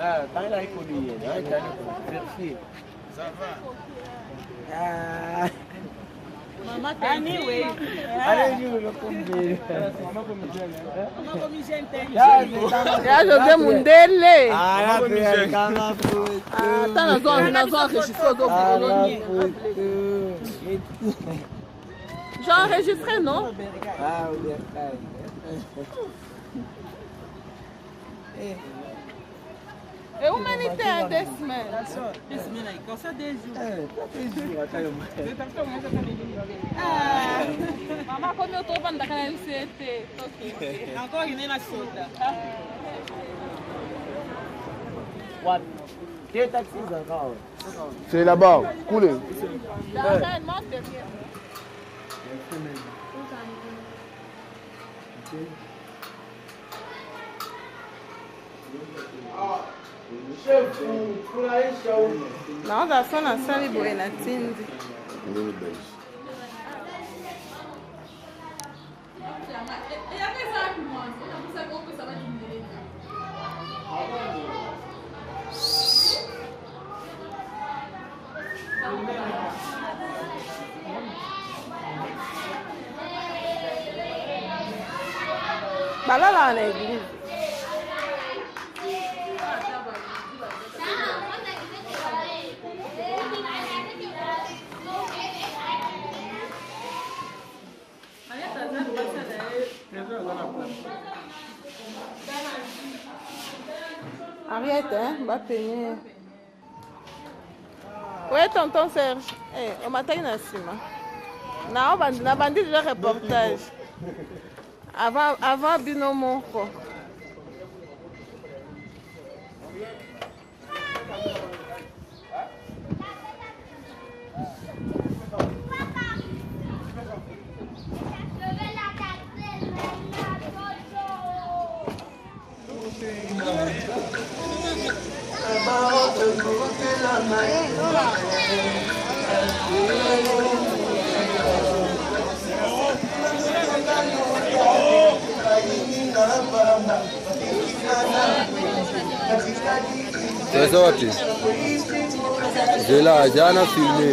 Ah, quand il a écouté, merci. Ça va. Ah. Maman, anyway. Allez, le combien. José Mundele. Ah, j'ai enregistré, non? Ah, oui. Et humanitaire des semaines. Des semaines, comme ça, des jours. Maman, comme eu estou falando daquela LCT. Encore une na soda. What? Quel taxi encore? C'est là-bas, coulez. D'entraînement derrière. Não, dá só na sala e boa na tinde. Balala na igreja. Arrête, hein, va peigner. Oui, tonton Serge. On m'a taillé dans cima. On a bandit déjà reportage. Avant binomo. C'est sorti. J'ai là, j'ai un filmé.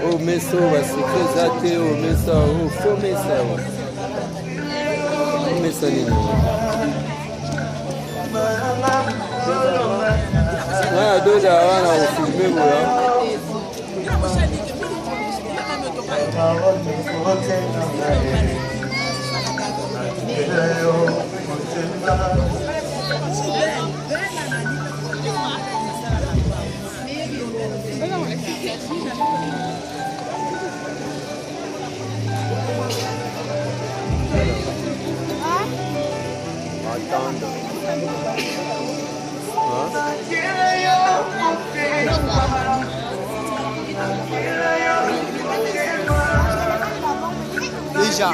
Oh, mais ça, c'est très athée, oh, mais ça, oh, faut mais ça. Oh, mais ça, n'est pas. D'autres, on a filmé, voilà. Déjà.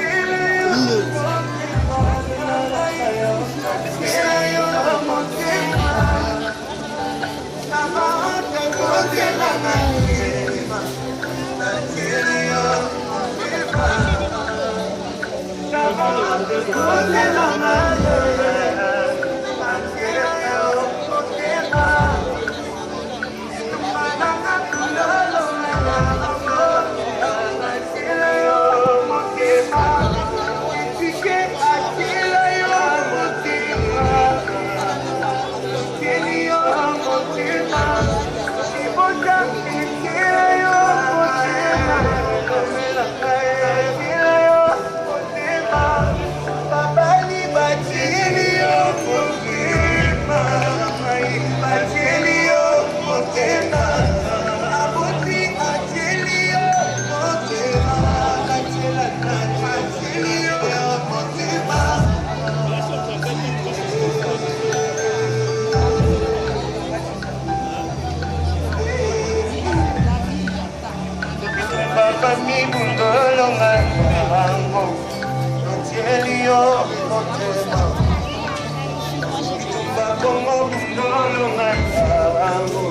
famille bundolo mango Otielio otema Itumba bongo bundolo mango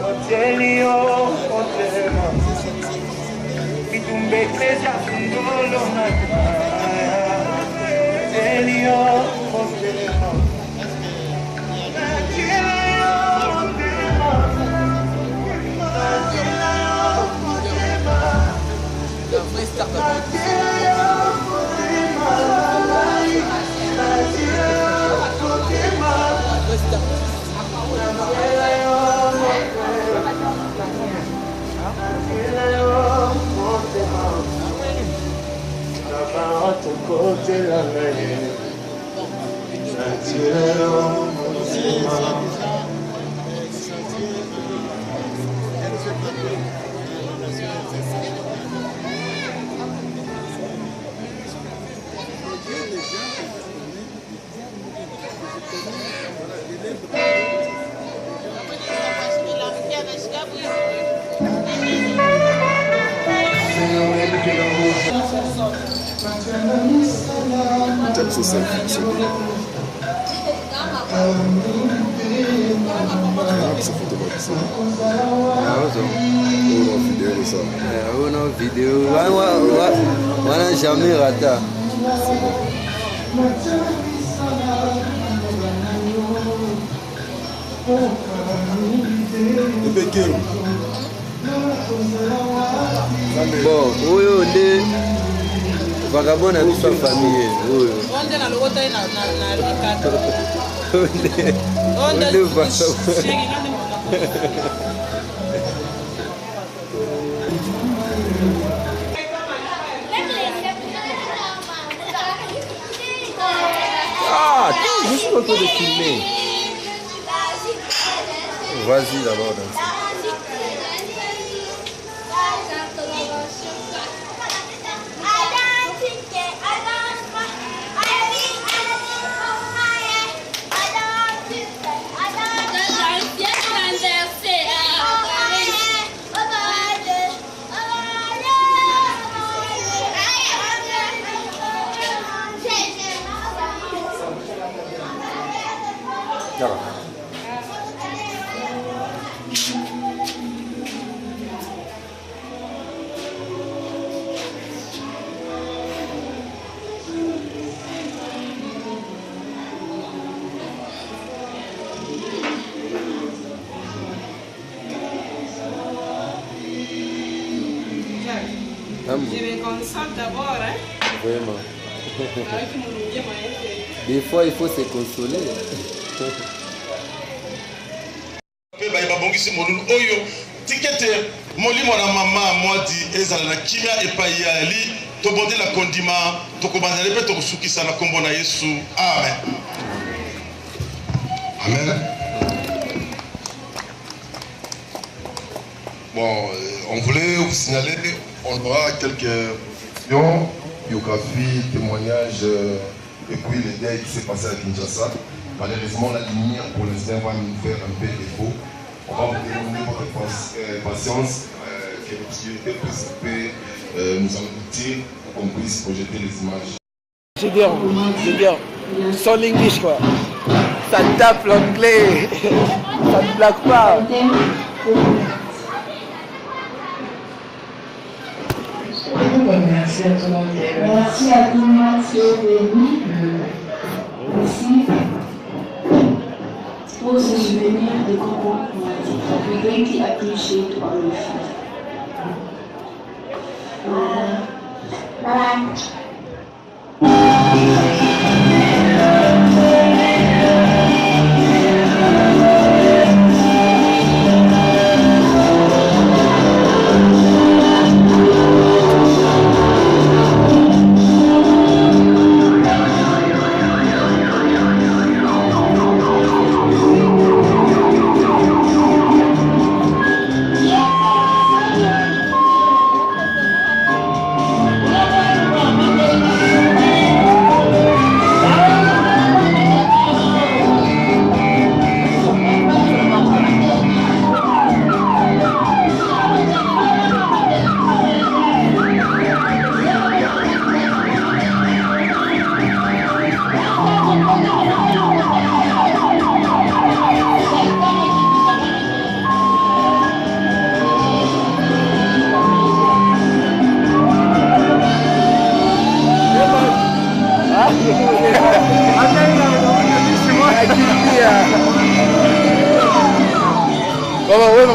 Otielio otema Itumba iglesia bundolo mango Otielio otema Una vidéo, wana jamais rata. Bon, oyo nde vagabond na biso famille oyo. Onde na lobota na rikato. Onde vagabond. Ah, juste en train de filmer. Vas-y d'abord danser. Je me concentre d'abord, hein. Vraiment. Des fois, il faut se consoler. Tikete molimo na mama mwadi ezala na kimia epai ya ali tobonde la kondima tokobanzale pe tokosukisa na kombo na Yesu. Amen. Amen. Bon, on voulait vous signaler, on aura quelques biographies, témoignages et puis les deuils qui s'est passé à Kinshasa. Malheureusement, la lumière pour l'instant va nous faire un peu défaut. On va vous demander votre patience, que l'obscurité peut nous engloutir pour qu'on puisse projeter les images. Je dis, son English quoi. Ça tape l'anglais. Ça ne blague pas. Merci à tout le monde. Merci à tout le monde qui est venu ici pour se souvenir de Coco, le gars qui a touché par le fils. Voilà.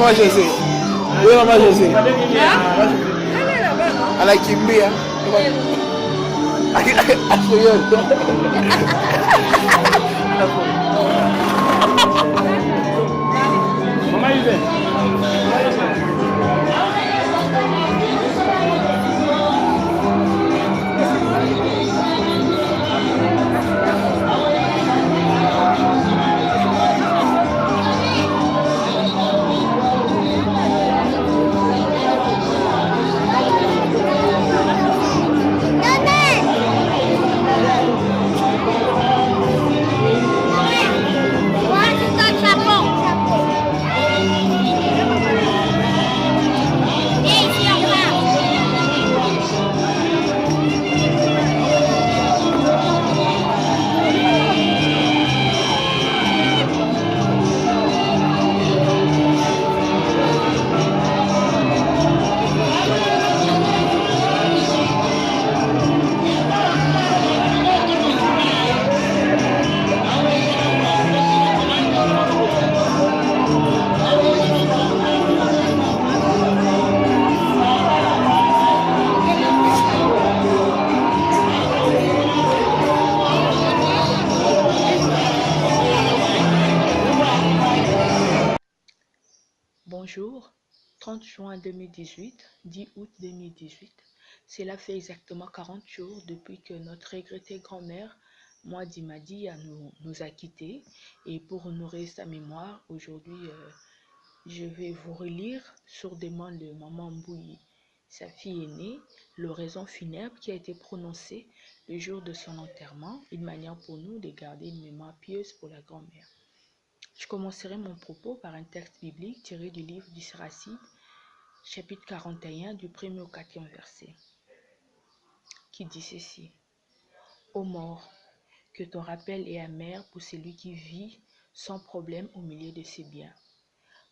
maman José. Oui, maman José. Elle est là-bas, non? Anakimbia. Maman Yves. Bonjour, 30 juin 2018, 10 août 2018. Cela fait exactement 40 jours depuis que notre regrettée grand-mère, Mwadi Madi, nous a quittés. Et pour honorer sa mémoire, aujourd'hui, je vais vous relire sur demande de Maman Mbouyi, sa fille aînée, l'oraison funèbre qui a été prononcée le jour de son enterrement, une manière pour nous de garder une mémoire pieuse pour la grand-mère. Je commencerai mon propos par un texte biblique tiré du livre du Siracide, chapitre 41, du 1er au 4e verset, qui dit ceci. Ô mort, que ton rappel est amer pour celui qui vit sans problème au milieu de ses biens,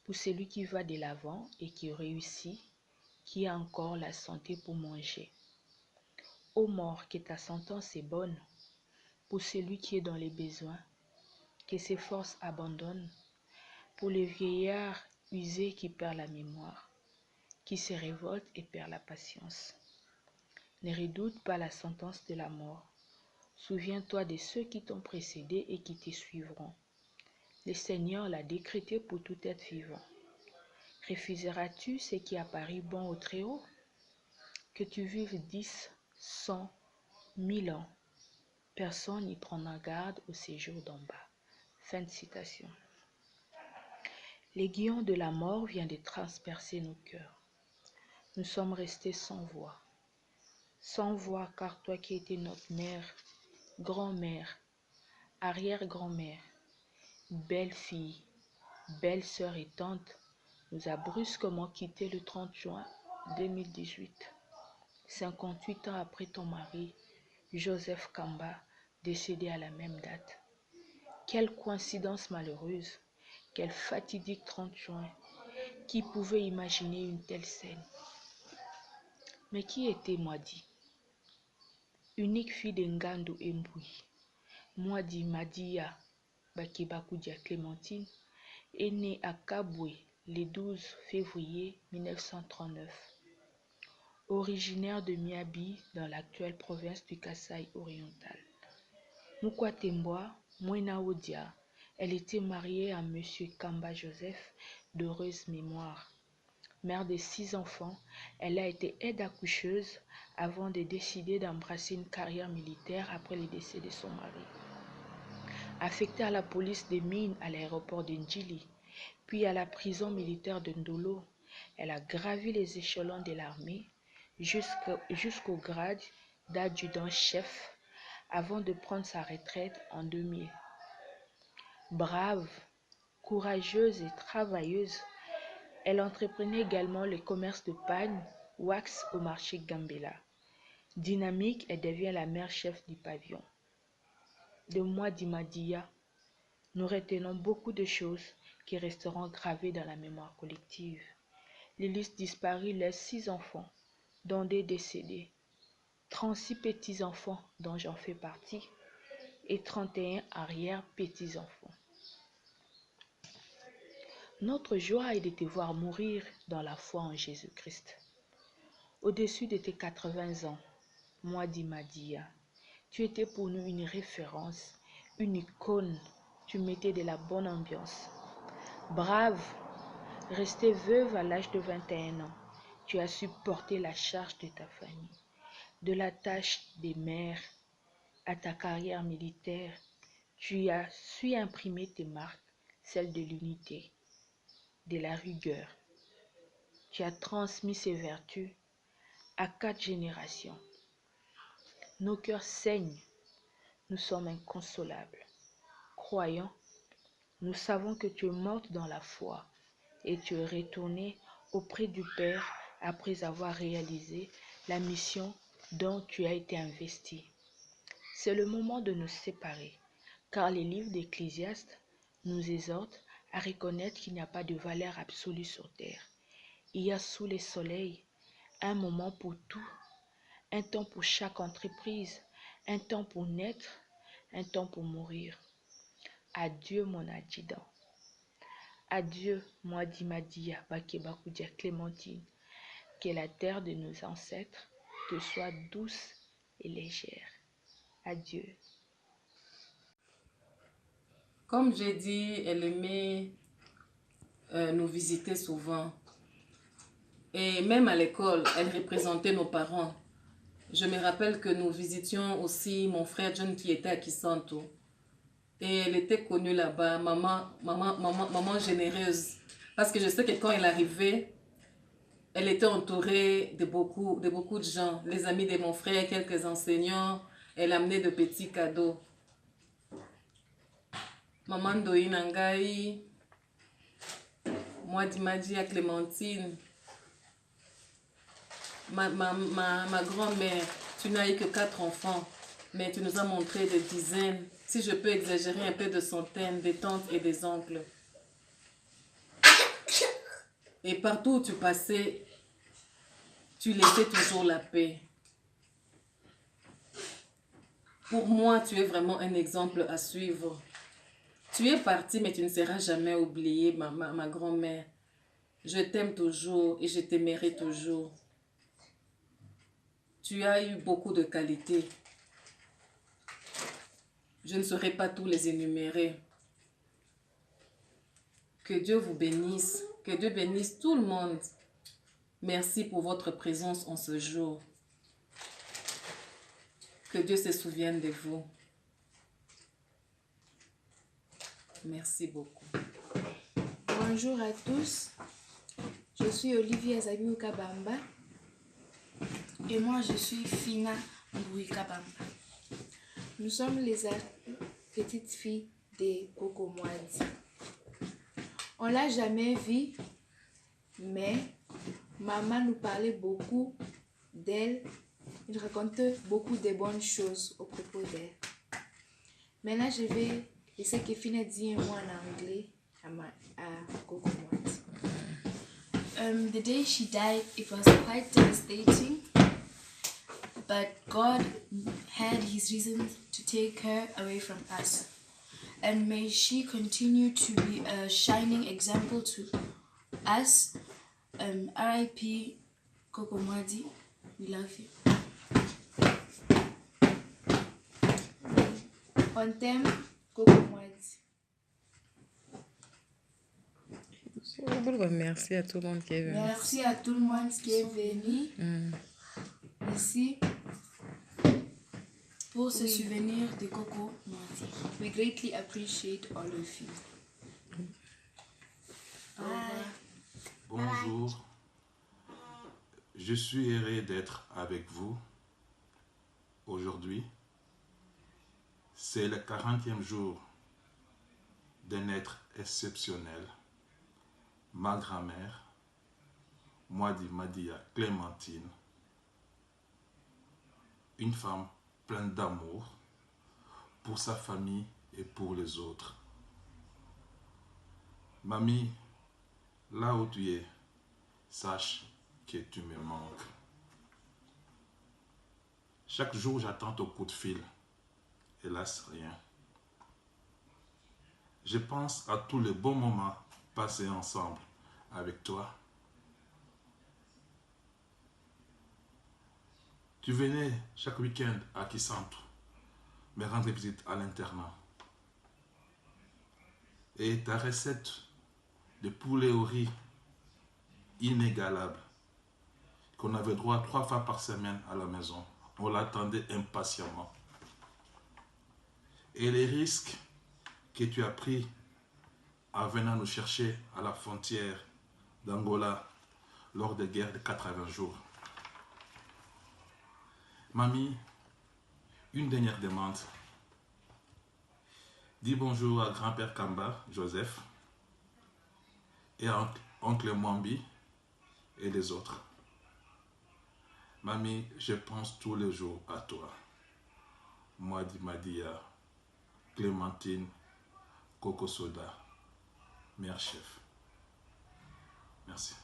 pour celui qui va de l'avant et qui réussit, qui a encore la santé pour manger. Ô mort, que ta sentence est bonne, pour celui qui est dans les besoins, que ses forces abandonnent, pour le vieillard usé qui perd la mémoire, qui se révolte et perd la patience. Ne redoute pas la sentence de la mort. Souviens-toi de ceux qui t'ont précédé et qui te suivront. Le Seigneur l'a décrété pour tout être vivant. Refuseras-tu ce qui a paru bon au Très-Haut? Que tu vives 10, 100, 1000 ans, personne n'y prendra garde au séjour d'en bas. Fin de citation. L'aiguillon de la mort vient de transpercer nos cœurs. Nous sommes restés sans voix. Sans voix, car toi qui étais notre mère, grand-mère, arrière-grand-mère, belle-fille, belle-sœur et tante, nous a brusquement quittés le 30 juin 2018, 58 ans après ton mari, Joseph Kamba, décédé à la même date. Quelle coïncidence malheureuse, quel fatidique 30 juin. Qui pouvait imaginer une telle scène? Mais qui était Mwadi? Unique fille de Ngando et Mbouyi, Mwadi Madia Bakibakoudia Clémentine est née à Kabwe le 12 février 1939. Originaire de Miabi dans l'actuelle province du Kasaï oriental. Mukwatembwa, Mwena Odia, elle était mariée à M. Kamba Joseph, d'heureuse mémoire. Mère de 6 enfants, elle a été aide-accoucheuse avant de décider d'embrasser une carrière militaire après le décès de son mari. Affectée à la police des mines à l'aéroport de Ndjili, puis à la prison militaire de Ndolo, elle a gravi les échelons de l'armée jusqu'au grade d'adjudant-chef avant de prendre sa retraite en 2000. Brave, courageuse et travailleuse, elle entreprenait également le commerce de pagne, wax au marché Gambela. Dynamique, elle devient la mère chef du pavillon. De Mwadi Madia, nous retenons beaucoup de choses qui resteront gravées dans la mémoire collective. L'illustre disparu laisse 6 enfants, dont 2 décédés, 36 petits-enfants dont j'en fais partie, et 31 arrière-petits-enfants. Notre joie est de te voir mourir dans la foi en Jésus-Christ. Au-dessus de tes 80 ans, Mwadi Madia, tu étais pour nous une référence, une icône. Tu mettais de la bonne ambiance. Brave, restée veuve à l'âge de 21 ans, tu as su porter la charge de ta famille. De la tâche des mères à ta carrière militaire, tu as su imprimer tes marques, celles de l'unité, de la rigueur. Tu as transmis ces vertus à 4 générations. Nos cœurs saignent, nous sommes inconsolables. Croyants, nous savons que tu es morte dans la foi et tu es retournée auprès du Père après avoir réalisé la mission dont tu as été investi. C'est le moment de nous séparer, car les livres d'Ecclésiaste nous exhortent à reconnaître qu'il n'y a pas de valeur absolue sur terre. Il y a sous les soleils un moment pour tout, un temps pour chaque entreprise, un temps pour naître, un temps pour mourir. Adieu mon adjudant. Adieu Mwadi Madia Bakebakudia Clémentine. Que la terre de nos ancêtres te soit douce et légère. Adieu. Comme j'ai dit, elle aimait nous visiter souvent. Et même à l'école, elle représentait nos parents. Je me rappelle que nous visitions aussi mon frère John qui était à Kisanto. Et elle était connue là-bas, maman généreuse. Parce que je sais que quand elle arrivait, elle était entourée de beaucoup de gens. Les amis de mon frère, quelques enseignants. Elle amenait de petits cadeaux. Maman Ndoyi Nangai, Mwadi Madia Clémentine. Ma grand-mère, tu n'as eu que 4 enfants, mais tu nous as montré des dizaines, si je peux exagérer un peu, de centaines, des tantes et des oncles. Et partout où tu passais, tu laissais toujours la paix. Pour moi, tu es vraiment un exemple à suivre. Tu es partie, mais tu ne seras jamais oubliée, ma grand-mère. Je t'aime toujours et je t'aimerai toujours. Tu as eu beaucoup de qualités. Je ne saurais pas tous les énumérer. Que Dieu vous bénisse. Que Dieu bénisse tout le monde. Merci pour votre présence en ce jour. Que Dieu se souvienne de vous. Merci beaucoup. Bonjour à tous. Je suis Olivier Azabiou Kabamba. Et moi, je suis Fina Mbouy Kabamba. Nous sommes les petites filles de Coco Mwadi. On l'a jamais vue, mais maman nous parlait beaucoup d'elle. Il racontait beaucoup de bonnes choses au propos d'elle. Maintenant, je vais laisser que Fina dise un mot en anglais à Coco Mwadi. The day she died, it was quite devastating, but God had his reasons to take her away from us. And may she continue to be a shining example to us. R.I.P. Coco Mwadi, we love you. On t'aime, Coco Mwadi. Merci à tout le monde qui est venu. Merci à tout le monde qui est venu ici pour se souvenir de Coco Mwadi. We greatly appreciate all of you. Bye. Bonjour. Je suis heureux d'être avec vous aujourd'hui. C'est le 40e jour d'un être exceptionnel. Ma grand-mère, Mwadi Madia Clémentine, une femme pleine d'amour pour sa famille et pour les autres. Mamie, là où tu es, sache que tu me manques. Chaque jour, j'attends ton coup de fil. Hélas, rien. Je pense à tous les bons moments passer ensemble avec toi. Tu venais chaque week-end à Kisantu me rendre visite à l'internat. Et ta recette de poulet au riz inégalable, qu'on avait droit 3 fois par semaine à la maison, on l'attendait impatiemment. Et les risques que tu as pris en venant nous chercher à la frontière d'Angola lors des guerres de 80 jours. Mamie, une dernière demande. Dis bonjour à grand-père Kamba, Joseph, et à oncle Mwambi et les autres. Mamie, je pense tous les jours à toi. Moi, Madia, Clémentine, Coco Soda, mère chef. Merci.